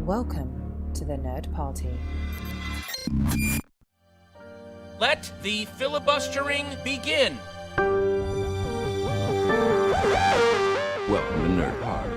Welcome to the Nerd Party. Let the filibustering begin. Welcome to Nerd Party.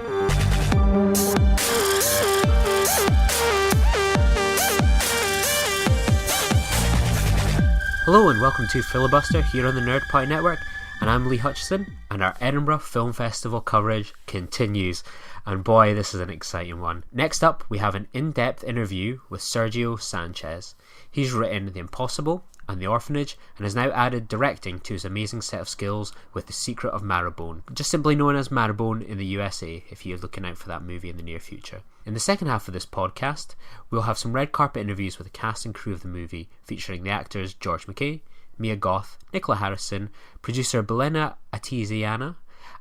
Hello and welcome to Filibuster here on the Nerd Party Network, and I'm Lee Hutchison, and our Edinburgh Film Festival coverage continues, and boy, this is an exciting one. Next up, we have an in-depth interview with Sergio Sánchez. He's written The Impossible and The Orphanage, and has now added directing to his amazing set of skills with The Secret of Marrowbone, just simply known as Marrowbone in the USA, if you're looking out for that movie in the near future. In the second half of this podcast, we'll have some red carpet interviews with the cast and crew of the movie, featuring the actors George MacKay, Mia Goth, Nicola Harrison, producer Belén, Atienza,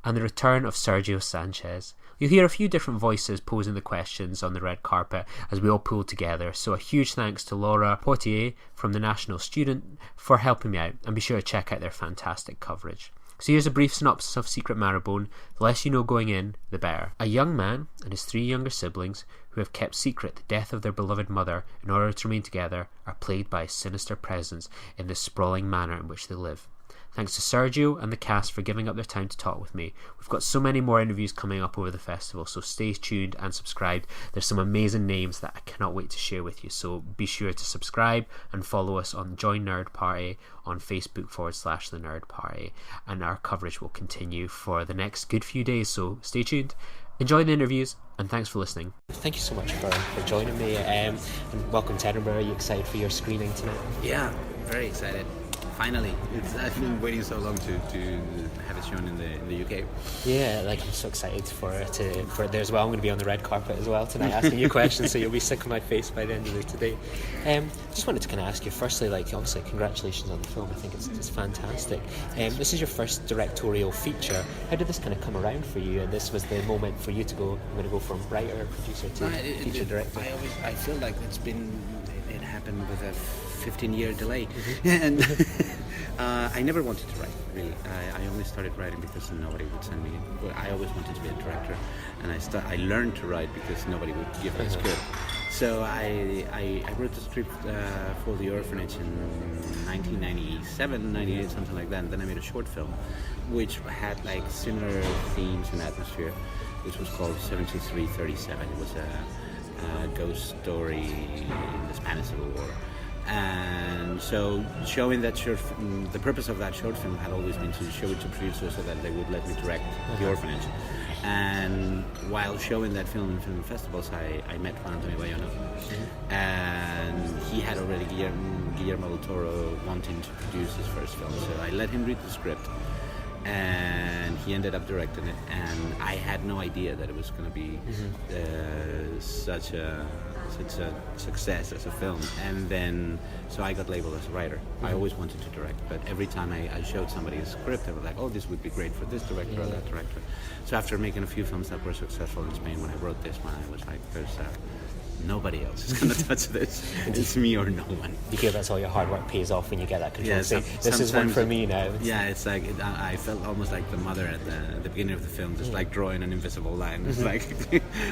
and the return of Sergio Sánchez. You'll hear a few different voices posing the questions on the red carpet as we all pull together, so a huge thanks to Laura Potier from the National Student for helping me out, and be sure to check out their fantastic coverage. So here's a brief synopsis of Secret Marrowbone. The less you know going in, the better. A young man and his three younger siblings, who have kept secret the death of their beloved mother in order to remain together, are plagued by a sinister presence in the sprawling manor in which they live. Thanks to Sergio and the cast for giving up their time to talk with me. We've got so many more interviews coming up over the festival, so stay tuned and subscribed. There's some amazing names that I cannot wait to share with you, so be sure to subscribe and follow us on Join Nerd Party on Facebook/The Nerd Party, and our coverage will continue for the next good few days, so stay tuned. Enjoy the interviews, and thanks for listening. Thank you so much for joining me, and welcome to Edinburgh. Are you excited for your screening tonight? Yeah, very excited. Finally, I've been waiting so long to have it shown in the UK. Yeah, I'm so excited for it there as well. I'm going to be on the red carpet as well tonight, asking you questions, so you'll be sick of my face by the end of it today. Just wanted to kind of ask you, firstly, obviously, congratulations on the film. I think it's fantastic. This is your first directorial feature. How did this kind of come around for you? And this was the moment for you to go. I'm going to go from writer, producer to feature director. I feel like it happened with a 15-year delay, and I never wanted to write, really. I only started writing because nobody would send me. I always wanted to be a director, and I learned to write because nobody would give a script. So I wrote the script for The Orphanage in 1997, 98, something like that, and then I made a short film which had similar themes and atmosphere, which was called 7337. It was a ghost story in the Spanish Civil War. And so showing that the purpose of that short film had always been to show it to producers so that they would let me direct The Orphanage. And while showing that film in film festivals, I met Juan Antonio Bayona, and he had already Guillermo del Toro wanting to produce his first film, so I let him read the script, and he ended up directing it, and I had no idea that it was going to be such a success as a film. And then so I got labeled as a writer. I always wanted to direct, but every time I showed somebody a script, they were like, oh, this would be great for this director or that director. So after making a few films that were successful in Spain, when I wrote this one, I was like, there's nobody else is going to touch this. It's me or no one. You feel that's all your hard work pays off when you get that control. Yeah, this is one for me now. Yeah, it's like I felt almost like the mother at the beginning of the film, just drawing an invisible line. It's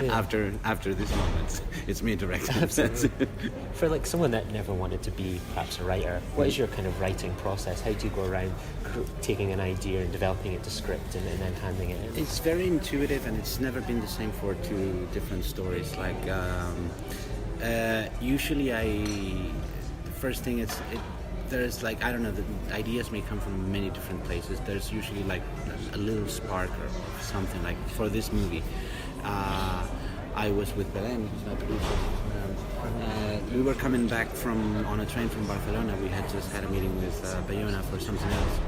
after this moment, it's me directing. Absolutely. For someone that never wanted to be perhaps a writer, what is your kind of writing process? How do you go around taking an idea and developing it to script and then handing it in? It's very intuitive, and it's never been the same for two different stories. Usually the first thing there's I don't know, the ideas may come from many different places. There's usually a little spark or something. For this movie, I was with Belén, who's my producer. We were coming back on a train from Barcelona. We had just had a meeting with Bayona for something else,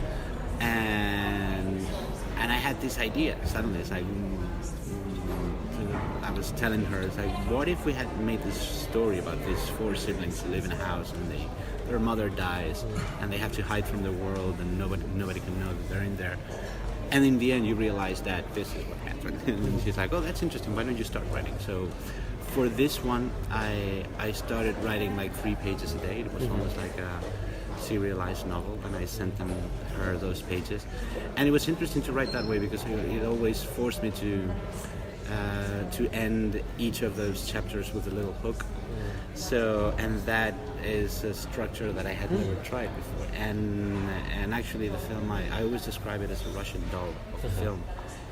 and I had this idea suddenly. It's I was telling her, what if we had made this story about these four siblings who live in a house, and their mother dies, and they have to hide from the world, and nobody can know that they're in there. And in the end, you realize that this is what happened. And she's like, oh, that's interesting. Why don't you start writing? So for this one, I started writing 3 pages a day. It was almost like a serialized novel, and I sent her those pages. And it was interesting to write that way because it always forced me to to end each of those chapters with a little hook. So, and that is a structure that I had never tried before. And actually the film, I always describe it as a Russian doll of a film.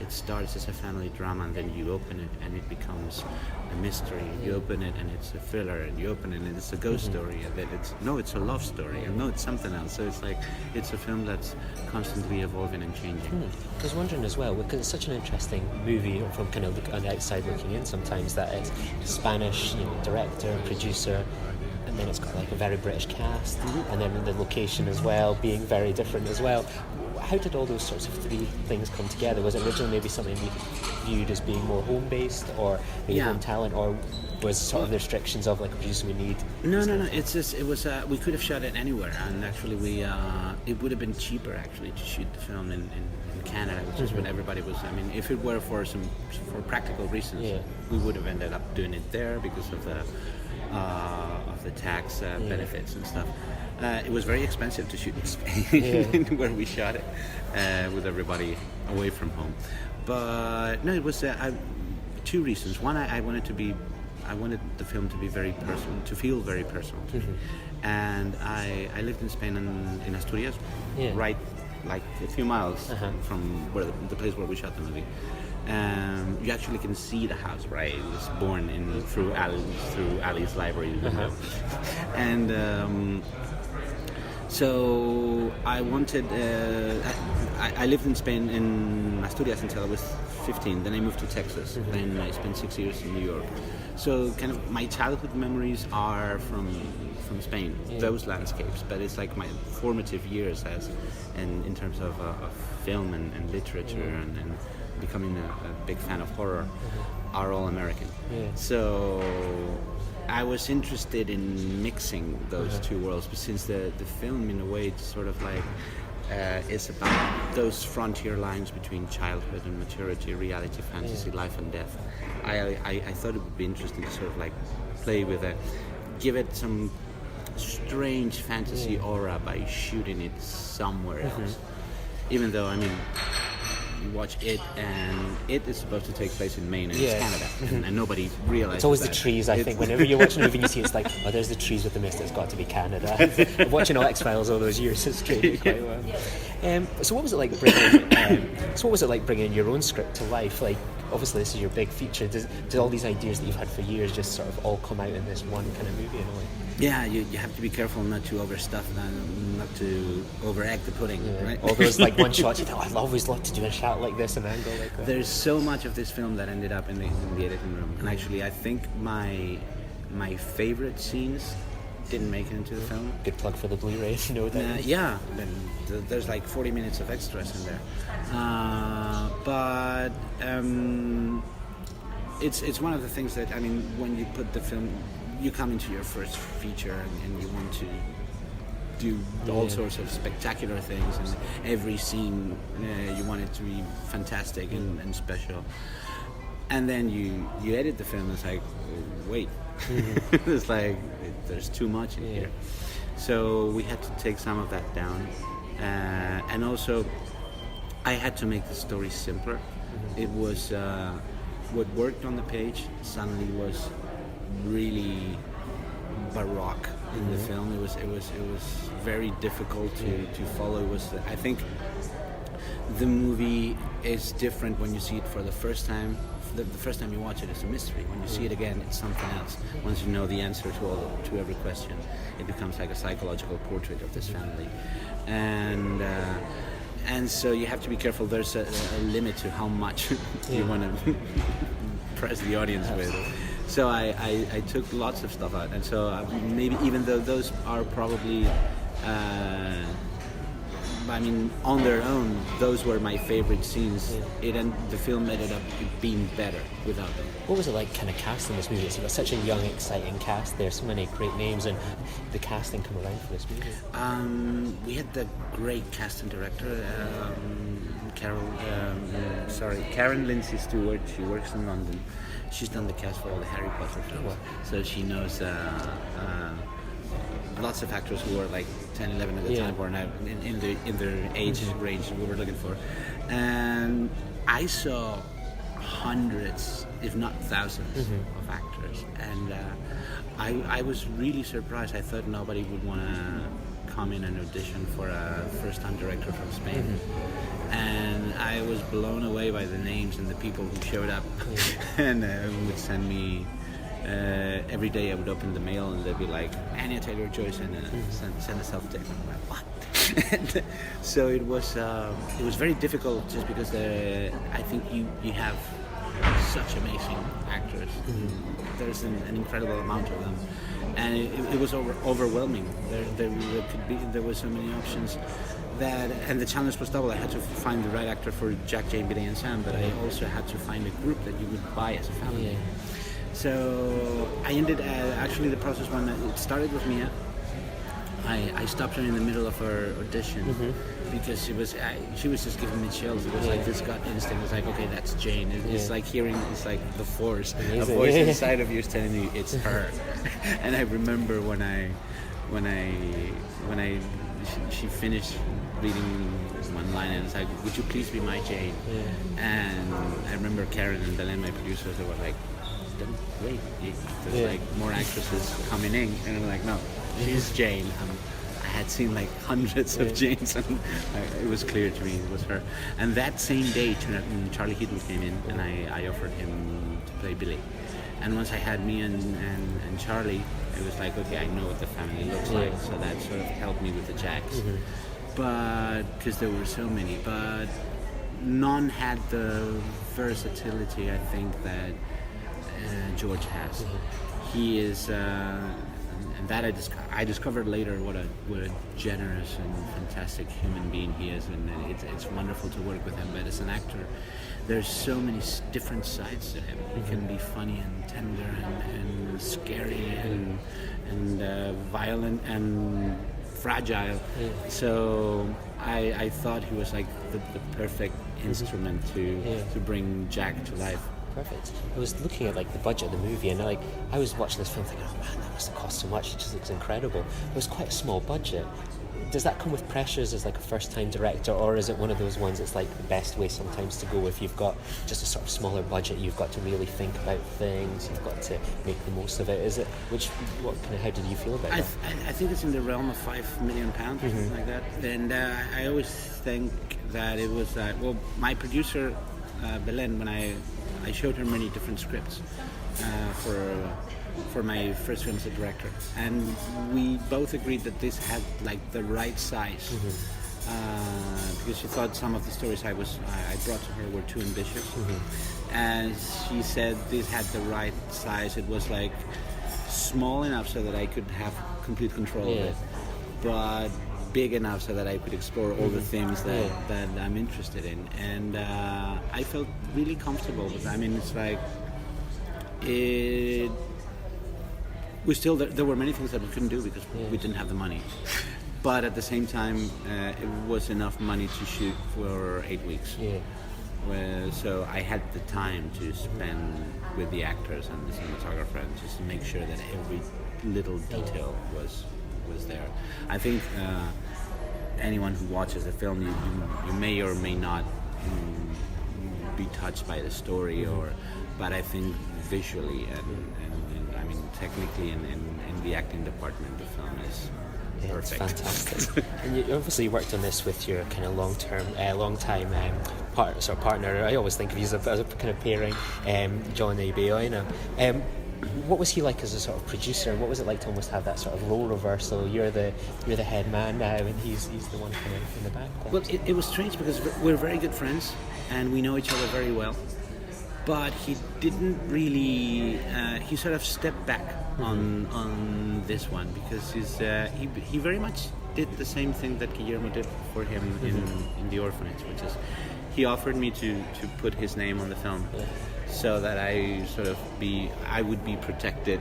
It starts as a family drama, and then you open it and it becomes a mystery. You open it and it's a thriller, and you open it and it's a ghost story, and then it's a love story, and no, it's something else. So it's like, it's a film that's constantly evolving and changing. I was wondering as well, because it's such an interesting movie from kind of on the outside looking in sometimes, that it's Spanish, director, producer, and then it's got like a very British cast, and then the location as well being very different as well. How did all those sorts of three things come together? Was it originally maybe something you viewed as being more home-based, or maybe home talent, or was sort of the restrictions of like a producer we need? No. It's just, it was we could have shot it anywhere, and actually it would have been cheaper actually to shoot the film in Canada, which is when everybody was. I mean, if it were for practical reasons, we would have ended up doing it there because of the tax benefits and stuff. It was very expensive to shoot in Spain, where we shot it, with everybody away from home. But no, it was two reasons. One, I wanted the film to be very personal, to feel very personal to me. And I lived in Spain, in Asturias, right, like a few miles from where the place where we shot the movie. You actually can see the house, right? It was born through Ali's library window. And so I wanted. I lived in Spain, in Asturias, until I was 15. Then I moved to Texas. Then I spent 6 years in New York. So kind of my childhood memories are from Spain, those landscapes. But it's like my formative years in terms of film and literature and becoming a big fan of horror are all American. So I was interested in mixing those two worlds, but since the film in a way it's sort of like is about those frontier lines between childhood and maturity, reality, fantasy, life and death, I thought it would be interesting to sort of like play with it, give it some strange fantasy aura by shooting it somewhere else. Even though, I mean, you watch it, and it is supposed to take place in Maine, and it's Canada, and nobody realizes it's always that. the trees. I think whenever you're watching a movie, you see it's like, oh, there's the trees with the mist. It's got to be Canada. Watching all X-Files all those years has trained me quite well. So what was it like bringing your own script to life? Like, obviously this is your big feature. Did all these ideas that you've had for years just sort of all come out in this one kind of movie in a way? Yeah, you have to be careful not to overstuff, not to overact the pudding, right? All those like one shots, you thought, I'd always love to do a shot like this, an angle like that. There's so much of this film that ended up in the editing room, and actually I think my favorite scenes didn't make it into the film. Good plug for the Blu-ray, you know that. Yeah, there's like 40 minutes of extras in there, but it's one of the things that, I mean, when you put the film, you come into your first feature and you want to do all sorts of spectacular things, and every scene you want it to be fantastic and special, and then you edit the film and it's like, wait, it's like there's too much in here. So we had to take some of that down, and also I had to make the story simpler. It was what worked on the page suddenly was really baroque in the film. It was very difficult to follow. It was, I think the movie is different when you see it for the first time. The first time you watch it, it's a mystery. When you see it again, it's something else. Once you know the answer to every question, it becomes like a psychological portrait of this family, and so you have to be careful. There's a limit to how much you want to press the audience with. So I took lots of stuff out, and so maybe even though those are probably, I mean, on their own, those were my favorite scenes. The film ended up being better without them. What was it like kind of casting this movie? It's got such a young, exciting cast. There's so many great names, and the casting come around for this movie. We had the great casting director, Karen Lindsay Stewart. She works in London. She's done the cast for all the Harry Potter films, so she knows lots of actors who were like 10, 11 at the time, were now in their age range we were looking for. And I saw hundreds, if not thousands, of actors, and I was really surprised. I thought nobody would want to come in and audition for a first-time director from Spain. And I was blown away by the names and the people who showed up and would send me every day. I would open the mail and they'd be like, Anya Taylor-Joy send a self-tape. I'm like, what? So it was very difficult, just because I think you have such amazing actors. There's an incredible amount of them, and it was overwhelming. There were so many options. And the challenge was double. I had to find the right actor for Jack, Jane, Belén, and Sam, but I also had to find a group that you would buy as a family. So I ended actually the process when it started with Mia. I stopped her in the middle of her audition because she was just giving me chills. It was like this gut instinct. It was like, okay, that's Jane. It's like hearing, it's like the force. Amazing. A voice inside of you is telling you it's her. And I remember when she finished reading one line and it's like, would you please be my Jane? And I remember Karen and Belén, my producers, they were like, wait, there's like more actresses coming in, and I'm like, no, she's Jane. I had seen like hundreds of Janes, and it was clear to me it was her. And that same day, Charlie Heaton came in, and I offered him to play Billy. And once I had me and Charlie, it was like, okay, I know what the family looks like, so that sort of helped me with the Jacks. But because there were so many, but none had the versatility I think that George has. He is, and that I discovered later what a generous and fantastic human being he is, and it's wonderful to work with him. But as an actor, there's so many different sides to him. He can be funny and tender and scary and violent and fragile. So I thought he was like the perfect instrument to bring Jack to life. Perfect. I was looking at like the budget of the movie, and I was watching this film thinking, oh man, that must have cost so much. It just looks incredible. It was quite a small budget. Does that come with pressures as like a first-time director, or is it one of those ones that's like the best way sometimes to go if you've got just a sort of smaller budget? You've got to really think about things. You've got to make the most of it. Is it? How did you feel about that? I think it's in the realm of £5 million or something like that. And I always think that it was my producer Belén, when I showed her many different scripts for my first film as a director, and we both agreed that this had like the right size, because she thought some of the stories I brought to her were too ambitious, and she said this had the right size. It was like small enough so that I could have complete control of it, but big enough so that I could explore all the themes that I'm interested in, and I felt really comfortable with it. I mean, it's like there were many things that we couldn't do because we didn't have the money, but at the same time it was enough money to shoot for 8 weeks. So I had the time to spend with the actors and the cinematographer and just make sure that every little detail was there. I think anyone who watches the film, you may or may not be touched by the story, but I think visually and I mean technically in the acting department, the film is perfect. It's fantastic. And you obviously worked on this with your kind of long-time partner. I always think of you as a kind of pairing, John Abeoina. What was he like as a sort of producer, and what was it like to almost have that sort of role reversal? You're the head man now, and he's the one kind of in the back. Well, it was strange because we're very good friends and we know each other very well. But he didn't really. He sort of stepped back on this one because he very much did the same thing that Guillermo did for him in the Orphanage, which is he offered me to put his name on the film. So that I would be protected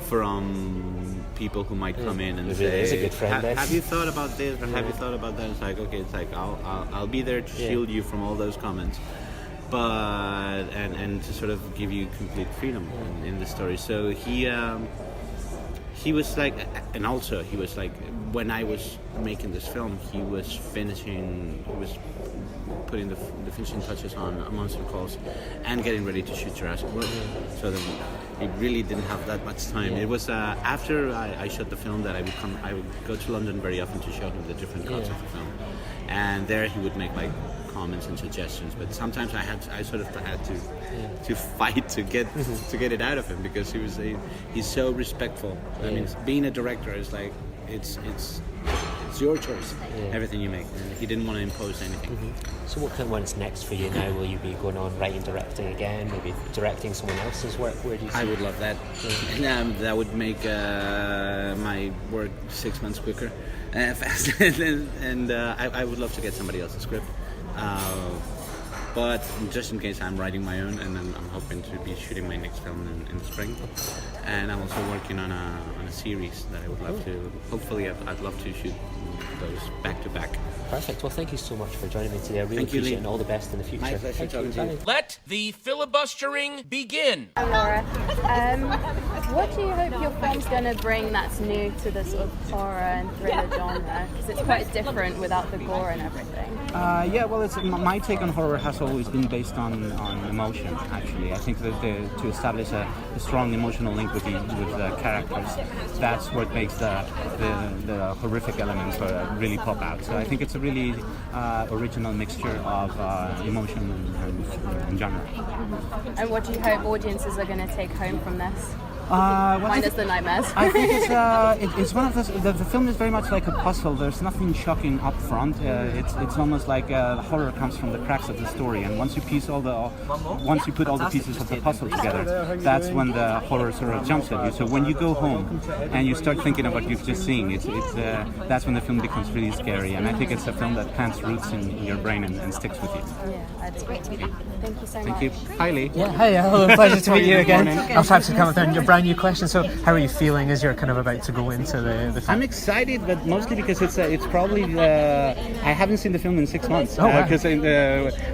from people who might come in and say, a good friend, have you thought about this or have you thought about that? It's like, okay, it's like I'll be there to shield you from all those comments, but and to sort of give you complete freedom in the story. So he was like, and also he was like when I was making this film, he was putting the finishing touches on Monster Calls and getting ready to shoot Jurassic World. So that he really didn't have that much time. It was after I shot the film that I would go to London very often to show him the different cuts of the film, and there he would make like comments and suggestions. But sometimes I sort of had to fight to get it out of him, because he's so respectful. I mean, being a director is like it's your choice, everything you make. And he didn't want to impose anything. So what kind of one's next for you now? Will you be going on writing, directing again, maybe directing someone else's work? Where do you see I would love that. That would make my work 6 months quicker, faster. and I would love to get somebody else's script. But just in case, I'm writing my own, and then I'm hoping to be shooting my next film in the spring. And I'm also working on a series that I would love to. Hopefully, I'd love to shoot those back to back. Perfect. Well, thank you so much for joining me today. I really appreciate it, and all the best in the future. My pleasure talking to you. Let the filibustering begin. Laura, what do you hope your film's going to bring that's new to the sort of horror and thriller genre? Because it's quite different without the gore and everything. My take on horror has always been based on emotion. Actually, I think that to establish a strong emotional link with the characters, that's what makes the horrific elements really pop out. So I think it's a really original mixture of emotion and genre. And what do you hope audiences are going to take home from this? Minus the nightmares. I think it's one of those. The film is very much like a puzzle. There's nothing shocking up front. It's almost like the horror comes from the cracks of the story. And once you put all the pieces of the puzzle together, that's when the horror sort of jumps at you. So when you go home and you start thinking of what you've just seen, that's when the film becomes really scary. And I think it's a film that plants roots in your brain and sticks with you. Yeah, it's great to be back. Thank you so much. Thank you. Hi, Lee. Yeah, hi, hello, pleasure to meet you again. I'll try to come with your brand new question. So, how are you feeling as you're kind of about to go into the film? I'm excited, but mostly because it's probably I haven't seen the film in 6 months. Oh, wow. Because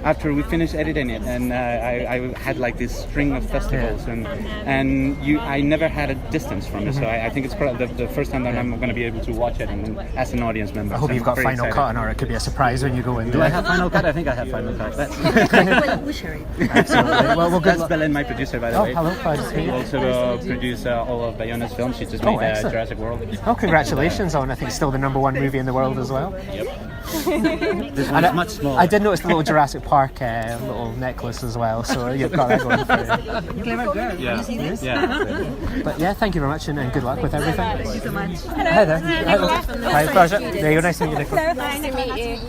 after we finished editing it, and I had like this string of festivals, and I never had a distance from it. So I think it's probably the first time that I'm going to be able to watch it and as an audience member. I hope you've got final cut, or it could be a surprise when you go in. Do I have final cut? I think I have final cut. We'll share it. Absolutely. Well, good That's luck. Belén, my producer, by the way. Hello, pleasure to meet Who you. also produced all of Bayona's films. She just made Jurassic World. Oh, congratulations on, I think, still the #1 movie in the world as well. Yep. This one's much smaller. I did notice the little Jurassic Park little necklace as well, so you've got that going for you. Clever girl. Yeah. Yeah. But yeah, thank you very much, and good luck with everything. Thank you so much. Hi there. Hi, pleasure. There you go. Nice to meet you, Nicola. Nice to meet you.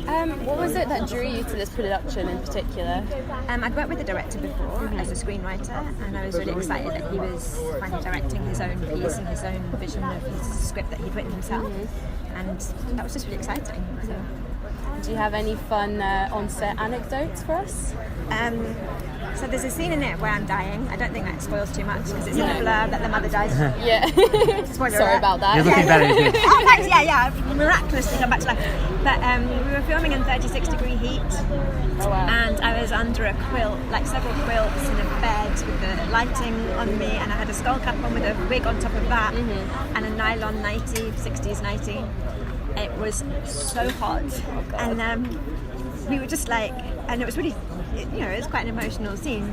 What was it that drew you to this production in particular? I'd worked with the director before as a screenwriter, and I was really excited that he was finally directing his own piece and his own vision of his script that he'd written himself, and that was just really exciting. So. Do you have any fun on-set anecdotes for us? So there's a scene in it where I'm dying. I don't think that spoils too much because it's in the blurb that the mother dies. Yeah. Sorry about that. You're looking very good. Oh, thanks. Yeah. I've miraculously come back to life. But we were filming in 36-degree heat. Oh, wow. And I was under a quilt, like several quilts in a bed with the lighting on me, and I had a skull cap on with a wig on top of that, and a nylon nightie, 60s nightie. It was so hot, and we were just like, and it was really, it was quite an emotional scene.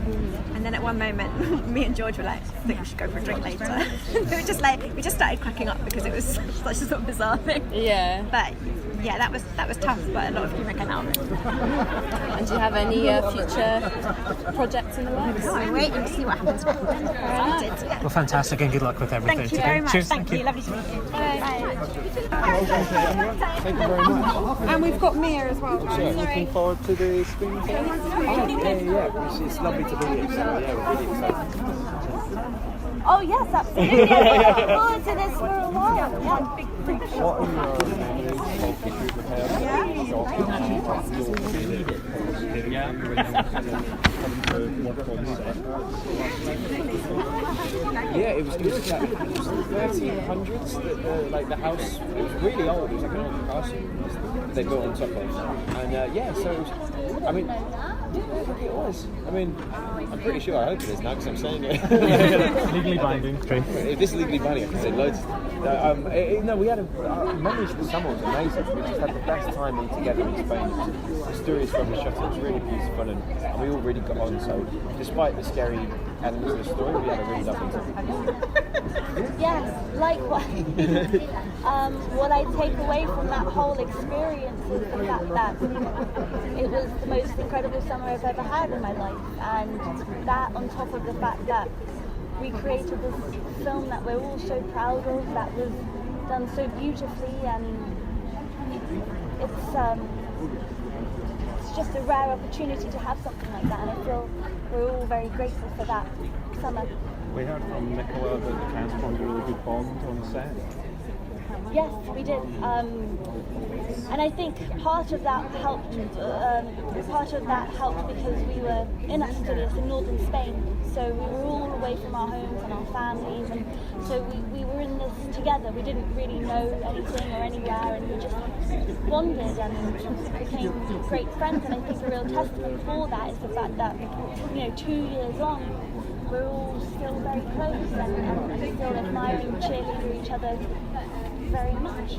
And then at one moment, me and George were like, I think we should go for a drink later. We just started cracking up because it was such a sort of bizarre thing. Yeah. But yeah, that was tough, but a lot of humour came out of it. And do you have any future projects in the works? I'm waiting to see what happens. Well, fantastic, and good luck with everything Thank you today. very much. Cheers. Thank you. Lovely to meet you. Bye. Thank you very much. And we've got Mia as well. So, looking forward to the screen time? Yeah. It's lovely to be here. So, yeah, we're really excited. Oh yes, absolutely. I've been looking forward to this for a while. Yeah. What are Yeah, it was like 1300s. Like the house, it was really old. It was like an old castle they built on top of. And so it was, I mean, I think it was. I mean, I'm pretty sure. I hope it is now because I'm saying it. Legally binding. If this is legally binding, I can say loads. No, we had memories of the summer was amazing. We just had the best time all together in Spain. The stories from the shot, it was really beautiful, and we all really got on. So, despite the scary elements of the story, we had a really lovely time. Yes, likewise. What I take away from that whole experience is the fact that it was the most incredible summer I've ever had in my life, and that on top of the fact that we created this film that we're all so proud of, that was done so beautifully, and it's just a rare opportunity to have something like that, and I feel we're all very grateful for that summer. We heard from Nicola that the cast formed a really good bond on the set. Yes, we did, and I think part of that helped. Because we were in Asturias in northern Spain, so we were all away from our homes and our families, and so we were in this together. We didn't really know anything or anywhere, and we just bonded and became great friends. And I think a real testament for that is the fact that 2 years on, we're all still very close and still admiring, cheerleading each other very much.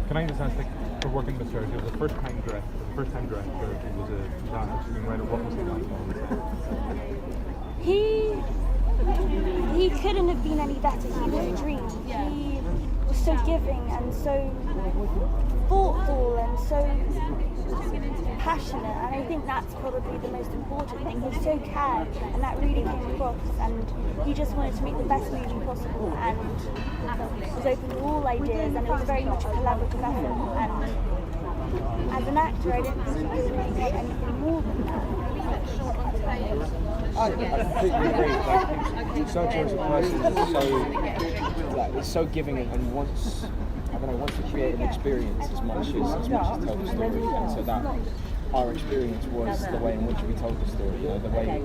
Can I just ask, for working with Sergio, the first time director who was a screenwriter, what was he like on set? He couldn't have been any better. He was a dream. He was so giving and so thoughtful and so passionate, and I think that's probably the most important thing. He so cared, and that really came across, and he just wanted to make the best movie possible, and was open to all ideas, and it was very much a collaborative effort, and as an actor I didn't think he could make anything more than that. I completely agree. Sergio as a person is so giving and wants to create an experience as much as tell the story, and so that our experience was the way in which we told the story, the way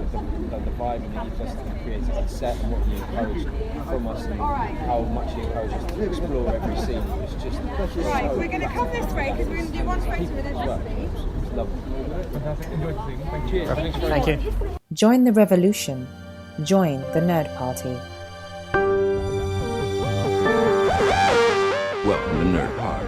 the vibe and the ethos that he created on set, and what he encouraged from us, and how much he encouraged us to explore every scene. It was just right, we're going to come this way because we're going to do one photo with everybody. It was lovely. Fantastic. Enjoy the scene. Thank you. Cheers. Thank you. Join the revolution. Join the Nerd Party. Welcome to Nerd Party.